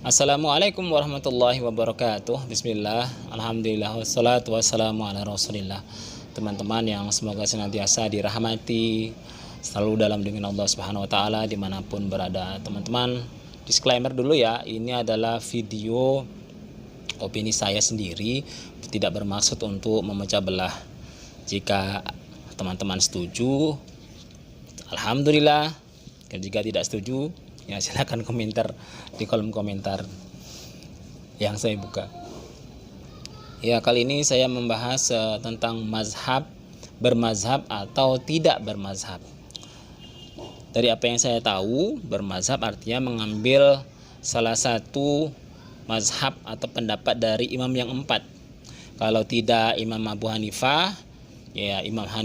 Assalamualaikum warahmatullahi wabarakatuh. Bismillah, alhamdulillah, wassalatu wassalamu ala rasulillah. Teman-teman yang semoga senantiasa dirahmati, selalu dalam lindungan Allah Subhanahu wa taala dimanapun berada. Teman-teman, disclaimer dulu ya, ini adalah video opini saya sendiri, tidak bermaksud untuk memecah belah. Jika teman-teman setuju, alhamdulillah. Jika tidak setuju, ya silakan komentar di kolom komentar yang saya buka. Ya, kali ini saya membahas tentang mazhab, bermazhab atau tidak bermazhab. Dari apa yang saya tahu, bermazhab artinya mengambil salah satu mazhab atau pendapat dari imam yang empat. Kalau tidak Imam Abu Hanifah, ya Imam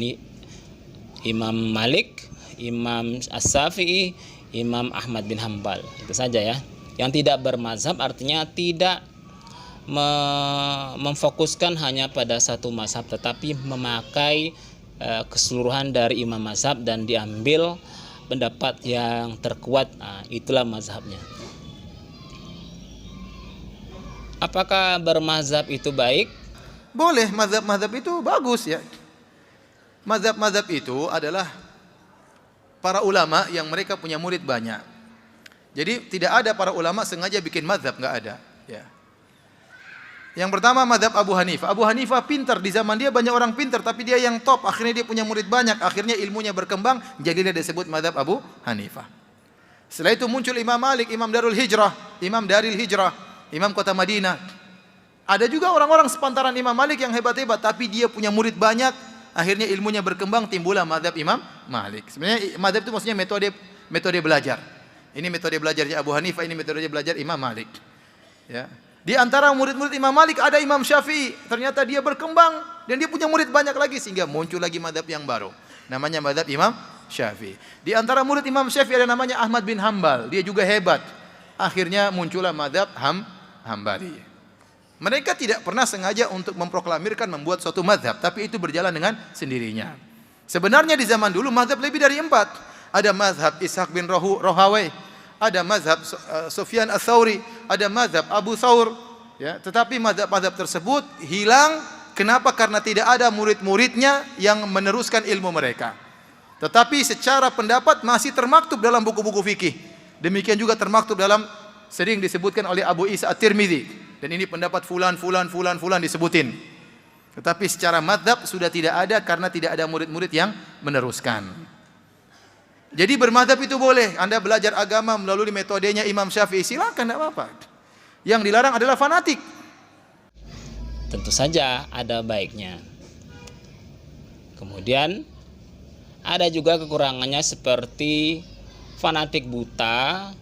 Malik, Imam As-Syafi'i, Imam Ahmad bin Hambal. Itu saja ya. Yang tidak bermazhab artinya tidak memfokuskan hanya pada satu mazhab, tetapi memakai keseluruhan dari imam mazhab dan diambil pendapat yang terkuat. Nah, itulah mazhabnya. Apakah bermazhab itu baik? Boleh, mazhab-mazhab itu bagus ya. Mazhab-mazhab itu adalah para ulama yang mereka punya murid banyak. Jadi tidak ada para ulama sengaja bikin mazhab, nggak ada. Ya. Yang pertama mazhab Abu Hanifah. Abu Hanifah pintar, di zaman dia banyak orang pintar, tapi dia yang top. Akhirnya dia punya murid banyak, akhirnya ilmunya berkembang, jadi dia disebut mazhab Abu Hanifah. Setelah itu muncul Imam Malik, Imam Darul Hijrah, Imam kota Madinah. Ada juga orang-orang sepantaran Imam Malik yang hebat-hebat, tapi dia punya murid banyak. Akhirnya ilmunya berkembang, timbullah mazhab Imam Malik. Sebenarnya mazhab itu maksudnya metode belajar. Ini metode belajarnya Abu Hanifah, ini metode belajar Imam Malik. Ya. Di antara murid-murid Imam Malik ada Imam Syafi'i. Ternyata dia berkembang dan dia punya murid banyak lagi sehingga muncul lagi mazhab yang baru. Namanya mazhab Imam Syafi'i. Di antara murid Imam Syafi'i ada namanya Ahmad bin Hambal. Dia juga hebat. Akhirnya muncullah mazhab Hambali. Mereka tidak pernah sengaja untuk memproklamirkan membuat suatu mazhab, tapi itu berjalan dengan sendirinya. Sebenarnya di zaman dulu mazhab lebih dari 4. Ada mazhab Ishaq bin Rahawai, ada mazhab Sufyan Ats-Tsauri, ada mazhab Abu Thawr. Ya, tetapi mazhab-mazhab tersebut hilang. Kenapa? Karena tidak ada murid-muridnya yang meneruskan ilmu mereka. Tetapi secara pendapat masih termaktub dalam buku-buku fikih. Demikian juga termaktub dalam, sering disebutkan oleh Abu Isa At-Tirmidzi. Dan ini pendapat fulan disebutin. Tetapi secara mazhab sudah tidak ada karena tidak ada murid-murid yang meneruskan. Jadi bermazhab itu boleh. Anda belajar agama melalui metodenya Imam Syafi'i, silakan, tidak apa-apa. Yang dilarang adalah fanatik. Tentu saja ada baiknya. Kemudian ada juga kekurangannya seperti fanatik buta.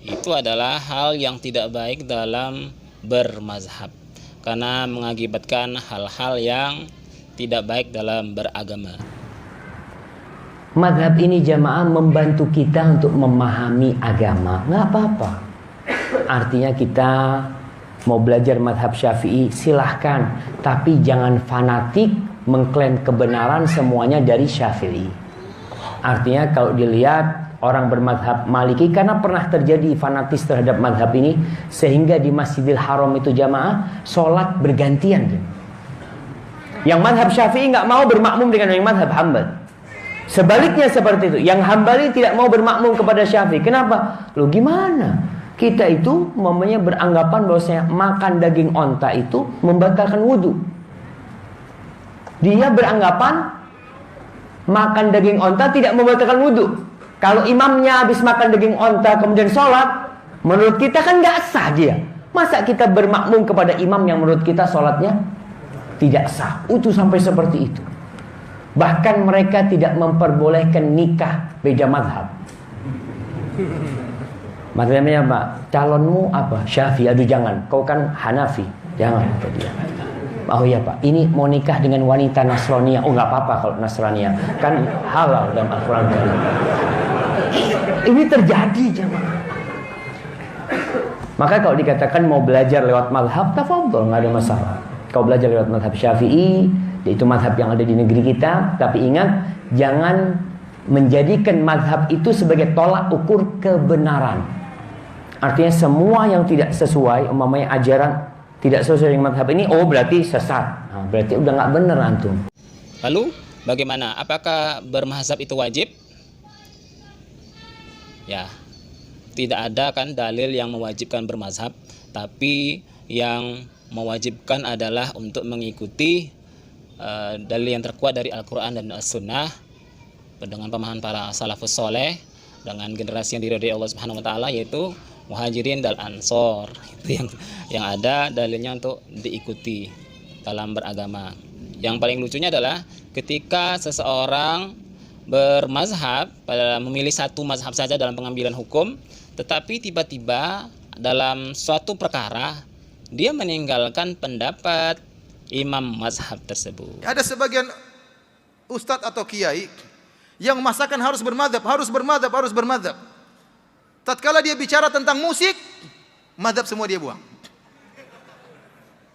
Itu adalah hal yang tidak baik dalam bermazhab, karena mengakibatkan hal-hal yang tidak baik dalam beragama. Mazhab ini jamaah membantu kita untuk memahami agama, nggak apa-apa. Artinya kita mau belajar mazhab Syafi'i silahkan, tapi jangan fanatik mengklaim kebenaran semuanya dari Syafi'i. Artinya kalau dilihat orang bermadhab Maliki, karena pernah terjadi fanatis terhadap madhab ini, sehingga di Masjidil Haram itu jamaah sholat bergantian. Yang madhab Syafi'i nggak mau bermakmum dengan yang madhab Hambal. Sebaliknya seperti itu, yang Hambali tidak mau bermakmum kepada Syafi'i. Kenapa? Loh gimana? Kita itu mamanya beranggapan bahwasanya makan daging onta itu membatalkan wudhu. Dia beranggapan makan daging onta tidak membatalkan wudhu. Kalau imamnya habis makan daging onta kemudian sholat, menurut kita kan nggak sah dia. Masa kita bermakmum kepada imam yang menurut kita sholatnya tidak sah? Itu sampai seperti itu. Bahkan mereka tidak memperbolehkan nikah beda madhab. Madhabnya apa? Calonmu apa? Syafi'i. Aduh jangan, kau kan Hanafi. Jangan, kata dia. Oh iya Pak, ini mau nikah dengan wanita Nasraniyah. Oh nggak apa-apa kalau Nasraniyah, kan halal dalam Al-Quran. Ini terjadi jemaah. Maka kalau dikatakan mau belajar lewat mazhab, tafadhol, nggak ada masalah. Kau belajar lewat mazhab Syafi'i, yaitu mazhab yang ada di negeri kita. Tapi ingat, jangan menjadikan mazhab itu sebagai tolak ukur kebenaran. Artinya semua yang tidak sesuai, umpamanya ajaran tidak sesuai dengan madhab ini, oh berarti sesat. Nah, berarti udah nggak bener antum. Lalu bagaimana? Apakah bermazhab itu wajib? Ya, tidak ada kan dalil yang mewajibkan bermazhab, tapi yang mewajibkan adalah untuk mengikuti dalil yang terkuat dari Al-Quran dan As-Sunnah dengan pemahaman para salafus soleh, dengan generasi yang diridhoi Allah Subhanahu wa taala, yaitu Muhajirin dan Ansor. Itu yang ada dalilnya untuk diikuti dalam beragama. Yang paling lucunya adalah ketika seseorang bermazhab, memilih satu mazhab saja dalam pengambilan hukum, tetapi tiba-tiba dalam suatu perkara dia meninggalkan pendapat imam mazhab tersebut. Ada sebagian ustadz atau kiai yang memaksakan harus bermadzhab. Tatkala dia bicara tentang musik, mazhab semua dia buang.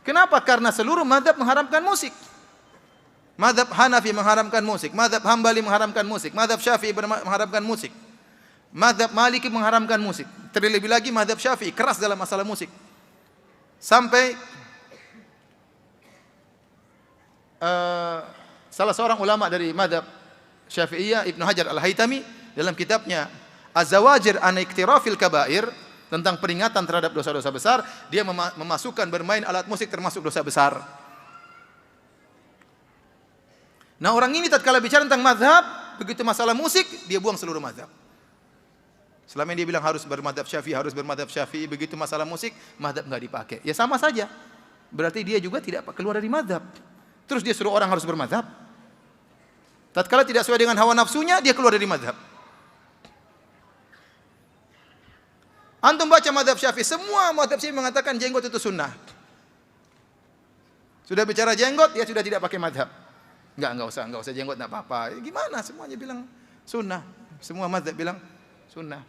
Kenapa? Karena seluruh mazhab mengharamkan musik. Mazhab Hanafi mengharamkan musik, mazhab Hambali mengharamkan musik, mazhab Syafi'i mengharamkan musik, mazhab Maliki mengharamkan musik. Terlebih lagi mazhab Syafi'i keras dalam masalah musik. Sampai salah seorang ulama dari mazhab Syafi'iyah, Ibnu Hajar Al-Haytami, dalam kitabnya Az-Zawajir an Iktirafil Kabair, tentang peringatan terhadap dosa-dosa besar, dia memasukkan bermain alat musik termasuk dosa besar. Nah, orang ini tatkala bicara tentang mazhab, begitu masalah musik, dia buang seluruh mazhab. Selama ini dia bilang harus bermadzhab Syafi'i, begitu masalah musik, mazhab enggak dipakai. Ya sama saja. Berarti dia juga tidak keluar dari mazhab. Terus dia suruh orang harus bermadzhab. Tatkala tidak sesuai dengan hawa nafsunya, dia keluar dari mazhab. Antum baca mazhab Syafi'i, semua mazhab Syafi'i mengatakan jenggot itu sunnah. Sudah bicara jenggot, ya sudah tidak pakai mazhab. Enggak usah jenggot, enggak apa-apa. Gimana? Semuanya bilang sunnah. Semua mazhab bilang sunnah.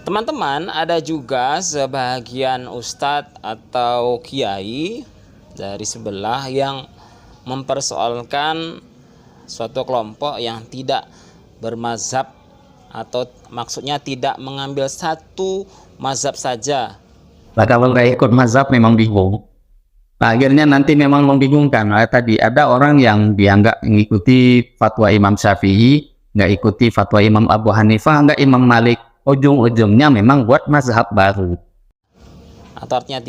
Teman-teman, ada juga sebagian ustadz atau kiai dari sebelah yang mempersoalkan suatu kelompok yang tidak bermazhab, atau maksudnya tidak mengambil satu mazhab saja. Nah, kalau nggak ikut mazhab memang bingung. Nah, akhirnya nanti memang membingungkan. Nah, tadi ada orang yang dianggap mengikuti fatwa Imam Syafi'i, nggak ikuti fatwa Imam Abu Hanifah, nggak Imam Malik. Ujung-ujungnya memang buat mazhab baru. Atau artinya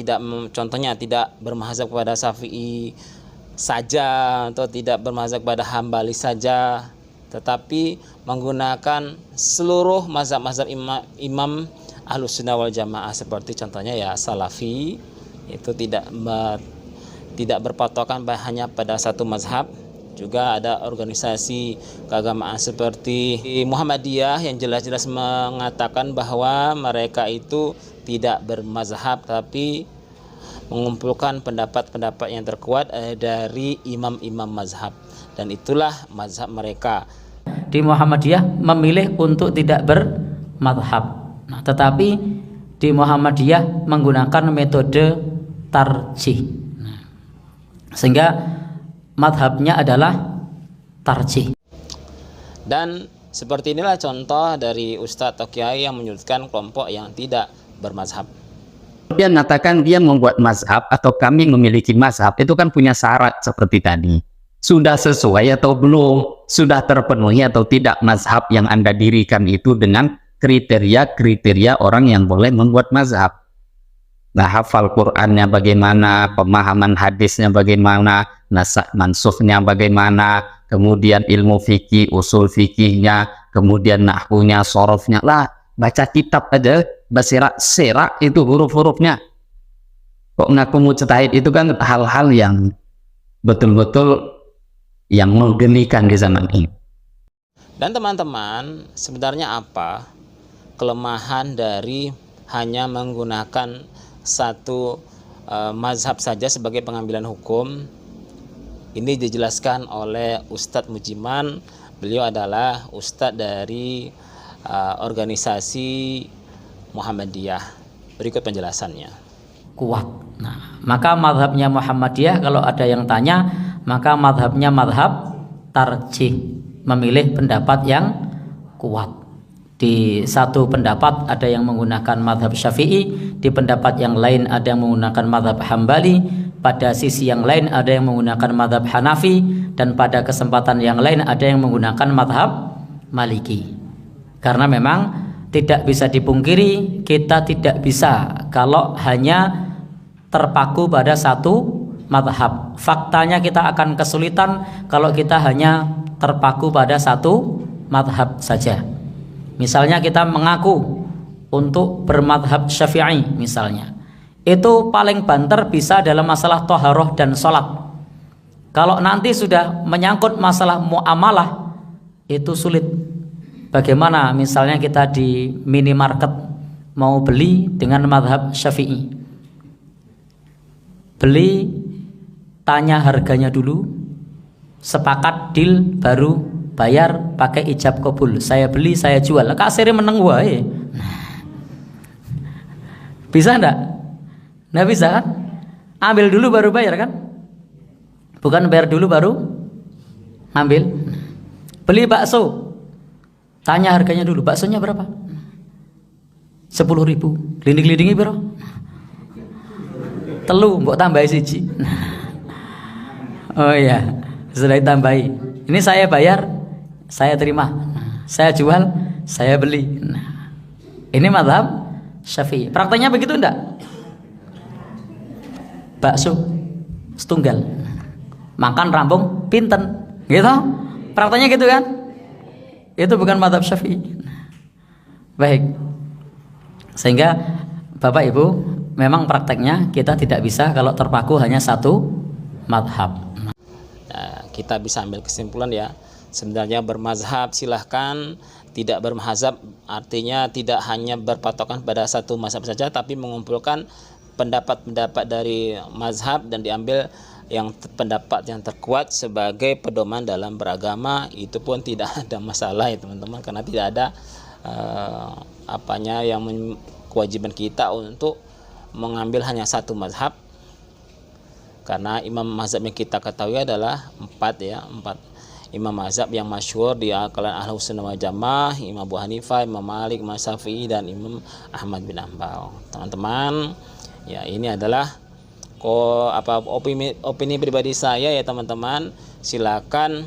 contohnya tidak bermazhab kepada Syafi'i saja, atau tidak bermazhab kepada Hambali saja, tetapi menggunakan seluruh mazhab-mazhab imam Ahlus Sunnah wal Jamaah, seperti contohnya ya Salafi, itu tidak berpatokan hanya pada satu mazhab. Juga ada organisasi keagamaan seperti Muhammadiyah yang jelas-jelas mengatakan bahwa mereka itu tidak bermazhab, tapi mengumpulkan pendapat-pendapat yang terkuat dari imam-imam mazhab, dan itulah mazhab mereka. Di Muhammadiyah memilih untuk tidak bermadhab. Nah, tetapi di Muhammadiyah menggunakan metode tarjih. Nah, sehingga madhabnya adalah tarjih. Dan seperti inilah contoh dari ustadz atau kiai yang menyebutkan kelompok yang tidak bermazhab. Dia mengatakan dia membuat mazhab atau kami memiliki mazhab, itu kan punya syarat seperti tadi. Sudah sesuai atau belum? Sudah terpenuhi atau tidak mazhab yang Anda dirikan itu dengan kriteria-kriteria orang yang boleh membuat mazhab. Nah, hafal Qur'annya bagaimana, pemahaman hadisnya bagaimana, nasakh mansukhnya bagaimana, kemudian ilmu fikih, usul fikihnya, kemudian nahwunya, sorofnya. Lah, baca kitab aja, serak itu huruf-hurufnya. Kok ngaku mujtahid, itu kan hal-hal yang betul-betul yang menggelikan di zaman ini. Dan teman-teman, sebenarnya apa kelemahan dari hanya menggunakan satu mazhab saja sebagai pengambilan hukum? Ini dijelaskan oleh Ustadz Mujiman. Beliau adalah Ustadz dari organisasi Muhammadiyah. Berikut penjelasannya. Kuat. Nah, maka mazhabnya Muhammadiyah, kalau ada yang tanya, maka mazhabnya mazhab tarjih, memilih pendapat yang kuat. Di satu pendapat ada yang menggunakan madhab Syafi'i, di pendapat yang lain ada yang menggunakan madhab Hambali, pada sisi yang lain ada yang menggunakan madhab Hanafi, dan pada kesempatan yang lain ada yang menggunakan madhab Maliki. Karena memang tidak bisa dipungkiri, kita tidak bisa kalau hanya terpaku pada satu madhab. Faktanya kita akan kesulitan kalau kita hanya terpaku pada satu madhab saja. Misalnya kita mengaku untuk bermadhab Syafi'i misalnya, itu paling banter bisa dalam masalah toharoh dan sholat. Kalau nanti sudah menyangkut masalah muamalah, itu sulit. Bagaimana misalnya kita di minimarket mau beli dengan madhab Syafi'i, beli tanya harganya dulu, sepakat deal, baru bayar pakai ijab kabul. Saya beli, saya jual. Kasirnya meneng wae. Bisa enggak? Nggak bisa kan? Ambil dulu baru bayar kan? Bukan bayar dulu baru ambil. Beli bakso, tanya harganya dulu. Baksonya berapa? 10.000. Glinding-glindingi berapa? Telu, mbok tambahi siji. Oh iya, sudah ditambahi. Ini saya bayar, saya terima. Saya jual, saya beli. Nah, ini mazhab Syafi'i. Prakteknya begitu enggak? Bakso setunggal, makan rampung pinten, gitu. Prakteknya gitu kan? Itu bukan mazhab Syafi'i. Baik. Sehingga Bapak Ibu, memang prakteknya kita tidak bisa kalau terpaku hanya satu mazhab. Nah, kita bisa ambil kesimpulan ya, sebenarnya bermazhab silahkan, tidak bermazhab artinya tidak hanya berpatokan pada satu mazhab saja, tapi mengumpulkan pendapat-pendapat dari mazhab dan diambil yang pendapat yang terkuat sebagai pedoman dalam beragama. Itu pun tidak ada masalah ya teman-teman, karena tidak ada kewajiban kita untuk mengambil hanya satu mazhab, karena imam mazhab yang kita ketahui adalah empat imam mazhab yang masyhur di kalangan Ahlus Sunnah wal Jamaah: Imam Abu Hanifah, Imam Malik, Imam Syafi'i, dan Imam Ahmad bin Hanbal. Teman-teman, ya ini adalah opini pribadi saya ya teman-teman. Silakan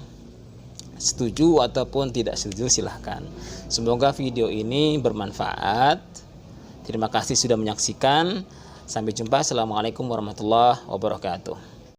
setuju ataupun tidak setuju, silahkan. Semoga video ini bermanfaat. Terima kasih sudah menyaksikan. Sampai jumpa. Assalamualaikum warahmatullahi wabarakatuh.